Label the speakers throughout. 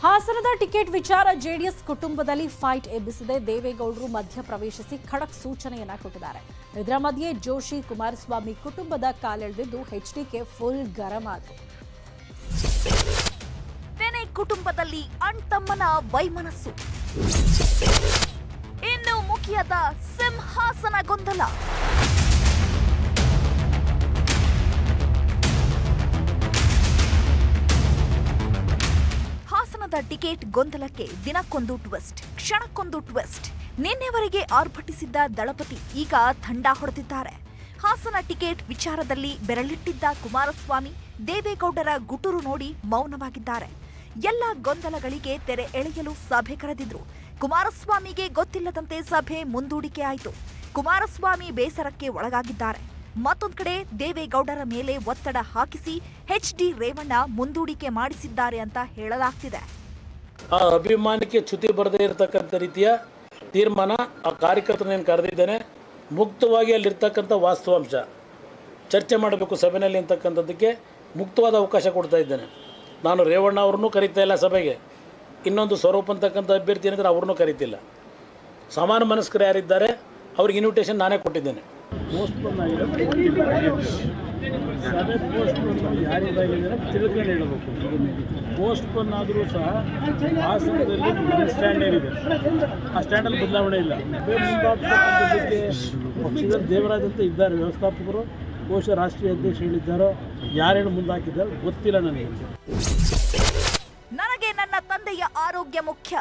Speaker 1: ಹಾಸನದ ಟಿಕೆಟ್ ವಿಚಾರ ಜೆಡಿಎಸ್ ಕುಟುಂಬದಲ್ಲಿ ಫೈಟ್ ಎಬ್ಬಿಸಿದೆ. ದೇವೇಗೌಡರು ಮಧ್ಯ ಪ್ರವೇಶಿಸಿ ಖಡಕ್ ಸೂಚನೆಯನ್ನ ಕೊಟ್ಟಿದ್ದಾರೆ. ಇದರ ಮಧ್ಯೆ ಜೋಶಿ ಕುಮಾರಸ್ವಾಮಿ ಕುಟುಂಬದ ಕಾಲೆಳೆದಿದ್ದು ಎಚ್ಡಿಕೆ ಫುಲ್ ಗರಂ ಆಗಿದೆ.
Speaker 2: ತೆನೆ ಕುಟುಂಬದಲ್ಲಿ ಅಣ್ತಮ್ಮನ ವೈಮನಸ್ಸು, ಇನ್ನು ಮುಖಿಯದ ಸಿಂಹಾಸನ ಗೊಂದಲ. ಹಾಸನದ ಟಿಕೆಟ್ ಗೊಂದಲಕ್ಕೆ ದಿನಕ್ಕೊಂದು ಟ್ವಿಸ್ಟ್, ಕ್ಷಣಕ್ಕೊಂದು ಟ್ವಿಸ್ಟ್. ನಿನ್ನೆವರೆಗೆ ಆರ್ಭಟಿಸಿದ್ದ ದಳಪತಿ ಈಗ ಥಂಡ ಹೊಡೆದಿದ್ದಾರೆ. ಹಾಸನ ಟಿಕೆಟ್ ವಿಚಾರದಲ್ಲಿ ಬೆರಳಿಟ್ಟಿದ್ದ ಕುಮಾರಸ್ವಾಮಿ ದೇವೇಗೌಡರ ಗುಟುರು ನೋಡಿ ಮೌನವಾಗಿದ್ದಾರೆ. ಎಲ್ಲ ಗೊಂದಲಗಳಿಗೆ ತೆರೆ ಎಳೆಯಲು ಸಭೆ ಕರೆದಿದ್ರು. ಕುಮಾರಸ್ವಾಮಿಗೆ ಗೊತ್ತಿಲ್ಲದಂತೆ ಸಭೆ ಮುಂದೂಡಿಕೆ ಆಯಿತು. ಕುಮಾರಸ್ವಾಮಿ ಬೇಸರಕ್ಕೆ ಒಳಗಾಗಿದ್ದಾರೆ. ಮತ್ತೊಂದು ಕಡೆ ದೇವೇಗೌಡರ ಮೇಲೆ ಒತ್ತಡ ಹಾಕಿಸಿ ಎಚ್ಡಿ ರೇವಣ್ಣ ಮುಂದೂಡಿಕೆ ಮಾಡಿಸಿದ್ದಾರೆ ಅಂತ ಹೇಳಲಾಗ್ತಿದೆ.
Speaker 3: ಆ ಅಭಿಮಾನಕ್ಕೆ ಚ್ಯುತಿ ಬರದೇ ಇರತಕ್ಕಂಥ ರೀತಿಯ ತೀರ್ಮಾನ ಆ ಕಾರ್ಯಕರ್ತರನ್ನು ಕರೆದಿದ್ದೇನೆ. ಮುಕ್ತವಾಗಿ ಅಲ್ಲಿರ್ತಕ್ಕಂಥ ವಾಸ್ತವಾಂಶ ಚರ್ಚೆ ಮಾಡಬೇಕು ಸಭೆಯಲ್ಲಿ ಅಂತಕ್ಕಂಥದ್ದಕ್ಕೆ ಮುಕ್ತವಾದ ಅವಕಾಶ ಕೊಡ್ತಾ ಇದ್ದೇನೆ. ನಾನು ರೇವಣ್ಣ ಅವ್ರನ್ನೂ ಕರೀತಾ ಇಲ್ಲ ಸಭೆಗೆ. ಇನ್ನೊಂದು ಸ್ವರೂಪ ಅಂತಕ್ಕಂಥ ಅಭ್ಯರ್ಥಿ ಏನಿದ್ರೆ ಅವ್ರನ್ನೂ ಕರೀತಿಲ್ಲ. ಸಮಾನ ಮನಸ್ಕರು ಯಾರಿದ್ದಾರೆ ಅವ್ರಿಗೆ ಇನ್ವಿಟೇಷನ್ ನಾನೇ ಕೊಟ್ಟಿದ್ದೇನೆ.
Speaker 4: ಪೋಸ್ಟ್ಪೋನ್ ಆಗಿದೆ, ಸಭೆ ಪೋಸ್ಟ್ಪೋನ್ ಯಾರಿಗಾಗಿದೆ ತಿಳ್ಕೊಂಡು ಹೇಳಬೇಕು. ಪೋಸ್ಟ್ಪೋನ್ ಆದರೂ ಸಹ ಹಾಸನದಲ್ಲಿ ನನ್ನ ಸ್ಟ್ಯಾಂಡ್ ಏನಿದೆ ಆ ಸ್ಟ್ಯಾಂಡಲ್ಲಿ ಬದಲಾವಣೆ ಇಲ್ಲ. ಮುಂದಾಗ್ತಕ್ಕಂಥದ್ದಕ್ಕೆ ಪಕ್ಷದ ದೇವರಾಜ್ ಅಂತ ಇದ್ದಾರೆ ವ್ಯವಸ್ಥಾಪಕರು, ಕೋಶ ರಾಷ್ಟ್ರೀಯ ಅಧ್ಯಕ್ಷ ಹೇಳಿದ್ದಾರೋ ಯಾರೇನು ಮುಂದಾಕಿದ್ದಾರೆ ಗೊತ್ತಿಲ್ಲ ನನಗೆ.
Speaker 2: ನನಗೆ ನನ್ನ ತಂದೆಯ ಆರೋಗ್ಯ ಮುಖ್ಯ.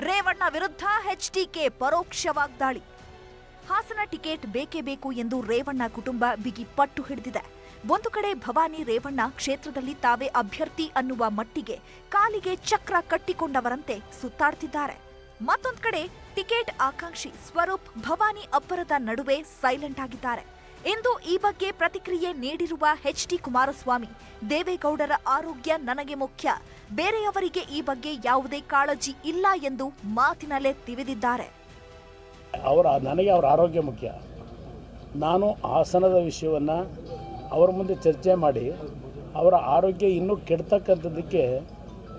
Speaker 2: ರೇವಣ್ಣ ವಿರುದ್ಧ ಎಚ್ಡಿಕೆ ಪರೋಕ್ಷ ವಾಗ್ದಾಳಿ. ಹಾಸನ ಟಿಕೆಟ್ ಬೇಕೇ ಬೇಕು ಎಂದು ರೇವಣ್ಣ ಕುಟುಂಬ ಬಿಗಿ ಪಟ್ಟು ಹಿಡಿದಿದೆ. ಒಂದು ಕಡೆ ಭವಾನಿ ರೇವಣ್ಣ ಕ್ಷೇತ್ರದಲ್ಲಿ ತಾವೇ ಅಭ್ಯರ್ಥಿ ಅನ್ನುವ ಮಟ್ಟಿಗೆ ಕಾಲಿಗೆ ಚಕ್ರ ಕಟ್ಟಿಕೊಂಡವರಂತೆ ಸುತ್ತಾಡ್ತಿದ್ದಾರೆ. ಮತ್ತೊಂದು ಕಡೆ ಟಿಕೆಟ್ ಆಕಾಂಕ್ಷಿ ಸ್ವರೂಪ್ ಭವಾನಿ ಅಬ್ಬರದ ನಡುವೆ ಸೈಲೆಂಟ್ ಆಗಿದ್ದಾರೆ. ಇಂದು ಈ ಬಗ್ಗೆ ಪ್ರತಿಕ್ರಿಯೆ ನೀಡಿರುವ ಎಚ್ಡಿ ಕುಮಾರಸ್ವಾಮಿ, ದೇವೇಗೌಡರ ಆರೋಗ್ಯ ನನಗೆ ಮುಖ್ಯ, ಬೇರೆಯವರಿಗೆ ಈ ಬಗ್ಗೆ ಯಾವುದೇ ಕಾಳಜಿ ಇಲ್ಲ ಎಂದು ಮಾತಿನಲ್ಲೇ ತಿವಿದಿದ್ದಾರೆ.
Speaker 4: ನನಗೆ ಅವರ ಆರೋಗ್ಯ ಮುಖ್ಯ. ನಾನು ಹಾಸನದ ವಿಷಯವನ್ನು ಅವರ ಮುಂದೆ ಚರ್ಚೆ ಮಾಡಿ ಅವರ ಆರೋಗ್ಯ ಇನ್ನೂ ಕೆಡ್ತಕ್ಕಂಥದ್ದಕ್ಕೆ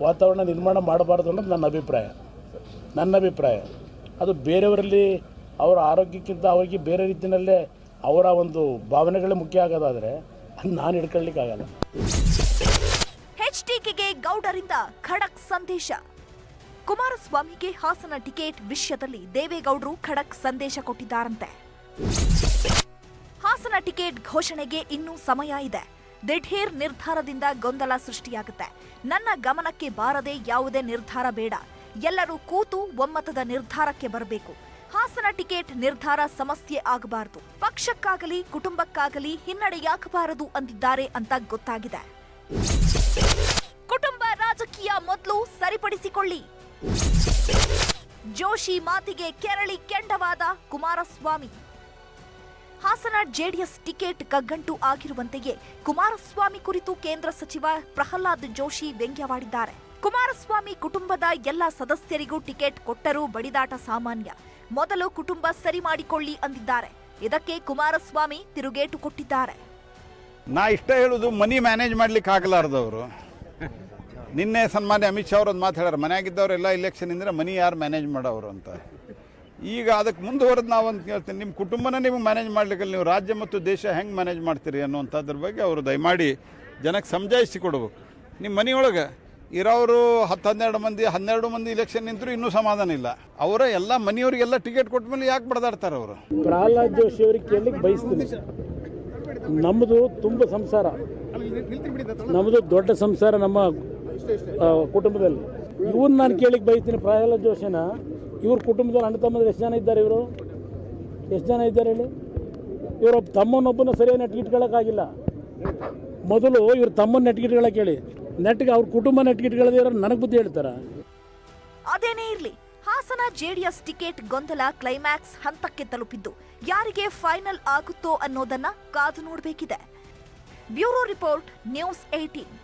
Speaker 4: ವಾತಾವರಣ ನಿರ್ಮಾಣ ಮಾಡಬಾರ್ದು ಅನ್ನೋದು ನನ್ನ ಅಭಿಪ್ರಾಯ. ಅದು ಬೇರೆಯವರಲ್ಲಿ ಅವರ ಆರೋಗ್ಯಕ್ಕಿಂತ ಅವರಿಗೆ ಬೇರೆ ರೀತಿಯಲ್ಲೇ ಅವರ ಒಂದು ಭಾವನೆಗಳೇ ಮುಖ್ಯ ಆಗೋದಾದರೆ ಅದು ನಾನು ಹಿಡ್ಕೊಳ್ಳಿಕ್ಕಾಗಲ್ಲ.
Speaker 2: ಎಚ್ಡಿಕೆಗೆ ಗೌಡರಿಂದ ಖಡಕ್ ಸಂದೇಶ. ಕುಮಾರಸ್ವಾಮಿಗೆ ಹಾಸನ ಟಿಕೆಟ್ ವಿಷಯದಲ್ಲಿ ದೇವೇಗೌಡರು ಖಡಕ್ ಸಂದೇಶ ಕೊಟ್ಟಿದ್ದಾರಂತೆ. ಹಾಸನ ಟಿಕೆಟ್ ಘೋಷಣೆಗೆ ಇನ್ನೂ ಸಮಯ ಇದೆ. ದಿಢೀರ್ ನಿರ್ಧಾರದಿಂದ ಗೊಂದಲ ಸೃಷ್ಟಿಯಾಗುತ್ತೆ. ನನ್ನ ಗಮನಕ್ಕೆ ಬಾರದೆ ಯಾವುದೇ ನಿರ್ಧಾರ ಬೇಡ. ಎಲ್ಲರೂ ಕೂತು ಒಮ್ಮತದ ನಿರ್ಧಾರಕ್ಕೆ ಬರಬೇಕು. ಹಾಸನ ಟಿಕೆಟ್ ನಿರ್ಧಾರ ಸಮಸ್ಯೆ ಆಗಬಾರದು. ಪಕ್ಷಕ್ಕಾಗಲಿ ಕುಟುಂಬಕ್ಕಾಗಲಿ ಹಿನ್ನಡೆಯಾಗಬಾರದು ಅಂದಿದ್ದಾರೆ ಅಂತ ಗೊತ್ತಾಗಿದೆ. ಕುಟುಂಬ ರಾಜಕೀಯ ಮೊದಲು ಸರಿಪಡಿಸಿಕೊಳ್ಳಿ. ಜೋಶಿ ಮಾತಿಗೆ ಕೆರಳಿ ಕೆಂಡವಾದ ಕುಮಾರಸ್ವಾಮಿ. ಹಾಸನ ಜೆಡಿಎಸ್ ಟಿಕೆಟ್ ಕಗ್ಗಂಟು ಆಗಿರುವಂತೆಯೇ ಕುಮಾರಸ್ವಾಮಿ ಕುರಿತು ಕೇಂದ್ರ ಸಚಿವ ಪ್ರಹ್ಲಾದ್ ಜೋಶಿ ವ್ಯಂಗ್ಯವಾಡಿದ್ದಾರೆ. ಕುಮಾರಸ್ವಾಮಿ ಕುಟುಂಬದ ಎಲ್ಲ ಸದಸ್ಯರಿಗೂ ಟಿಕೆಟ್ ಕೊಟ್ಟರೂ ಬಡಿದಾಟ ಸಾಮಾನ್ಯ. ಮೊದಲು ಕುಟುಂಬ ಸರಿ ಮಾಡಿಕೊಳ್ಳಿ ಅಂದಿದ್ದಾರೆ. ಇದಕ್ಕೆ ಕುಮಾರಸ್ವಾಮಿ ತಿರುಗೇಟು ಕೊಟ್ಟಿದ್ದಾರೆ.
Speaker 5: ನಾ ಇಷ್ಟ ಹೇಳುದು ಮನಿ ಮ್ಯಾನೇಜ್ ಮಾಡ್ಲಿಕ್ಕೆ ಆಗಲಾರ್ದವರು. ನಿನ್ನೆ ಸನ್ಮಾನ್ಯ ಅಮಿತ್ ಶಾ ಅವರೊಂದು ಮಾತು ಹೇಳ್ಯಾರ, ಮನೆಯಾಗಿದ್ದವರೆಲ್ಲ ಇಲೆಕ್ಷನ್ ಇಂದ್ರೆ ಮನಿ ಯಾರು ಮ್ಯಾನೇಜ್ ಮಾಡೋರು ಅಂತ. ಈಗ ಅದಕ್ಕೆ ಮುಂದುವರೆದು ನಾವಂತ ಕೇಳ್ತೀನಿ, ನಿಮ್ಮ ಕುಟುಂಬನ ನೀವು ಮ್ಯಾನೇಜ್ ಮಾಡ್ಲಿಕ್ಕೆ ನೀವು ರಾಜ್ಯ ಮತ್ತು ದೇಶ ಹೆಂಗೆ ಮ್ಯಾನೇಜ್ ಮಾಡ್ತೀರಿ ಅನ್ನುವಂಥದ್ರ ಬಗ್ಗೆ ಅವರು ದಯಮಾಡಿ ಜನಕ್ಕೆ ಸಮಜಾಯಿಸಿ ಕೊಡಬೇಕು. ನಿಮ್ಮ ಮನೆಯೊಳಗೆ ಇರೋರು 10-12 ಮಂದಿ ಇಲೆಕ್ಷನ್ ನಿಂತರೂ ಇನ್ನೂ ಸಮಾಧಾನ ಇಲ್ಲ. ಅವರ ಎಲ್ಲ ಮನೆಯವರಿಗೆಲ್ಲ ಟಿಕೆಟ್ ಕೊಟ್ಟ ಮೇಲೆ ಯಾಕೆ ಬಡದಾಡ್ತಾರೆ ಅವರು?
Speaker 4: ಪ್ರಹ್ಲಾದ್ ಜೋಶಿ ಅವರಿಗೆ ಕೇಳಲಿಕ್ಕೆ ಬಯಸ್ತೀನಿ. ನಮ್ಮದು ತುಂಬ ಸಂಸಾರ, ನಮ್ಮದು ದೊಡ್ಡ ಸಂಸಾರ ನಮ್ಮ ಕುಟುಂಬದಲ್ಲಿ. ಇವನ್ನ ನಾನು ಕೇಳಿಕ್ಕೆ ಬಯಸ್ತೀನಿ. ಪ್ರಹ್ಲಾದ್ ಜೋಶಿನ ಇವ್ರ ಕುಟುಂಬದಲ್ಲಿ ಅಣ್ಣ ತಮ್ಮಂದ್ರೆ ಎಷ್ಟು ಜನ ಇದ್ದಾರೆ? ಎಷ್ಟು ಜನ ಇದ್ದಾರೆ ಹೇಳಿ? ಇವರೊಬ್ಬ ತಮ್ಮನೊಬ್ಬನ ಸರಿಯಾಗಿ ನೆಟ್ಗಿಟ್ಕೊಳ್ಳೋಕ್ಕಾಗಿಲ್ಲ. ಮೊದಲು ಇವ್ರ ತಮ್ಮನ ನೆಟ್ಗಿಟ್ಕೊಳ್ಳೋಕೆ ಹೇಳಿ, ನೆಟ್ಗೆ ಅವ್ರ ಕುಟುಂಬ ನೆಟ್ಗಿಟ್ಕೊಳ್ಳೋದೇ ನನಗೆ ಬುದ್ಧಿ ಹೇಳ್ತಾರ.
Speaker 2: ಅದೇನೇ ಇರ್ಲಿ, ಹಾಸನ ಜೆಡಿಎಸ್ ಟಿಕೆಟ್ ಗೊಂದಲ ಕ್ಲೈಮ್ಯಾಕ್ಸ್ ಹಂತಕ್ಕೆ ತಲುಪಿದ್ದು ಯಾರಿಗೆ ಫೈನಲ್ ಆಗುತ್ತೋ ಅನ್ನೋದನ್ನ ಕಾದು ನೋಡಬೇಕಿದೆ. Bureau report, news 18.